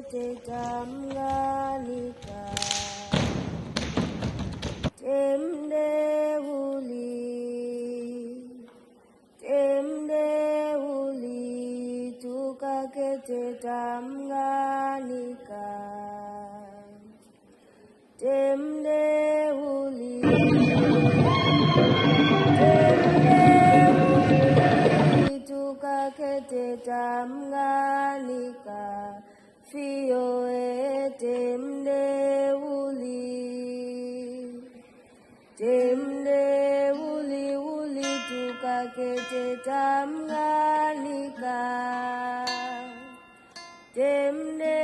te tamganika temde uli tukake te tamganika temde uli tukake te tamganika fio e temde uli tukake te tamganika temde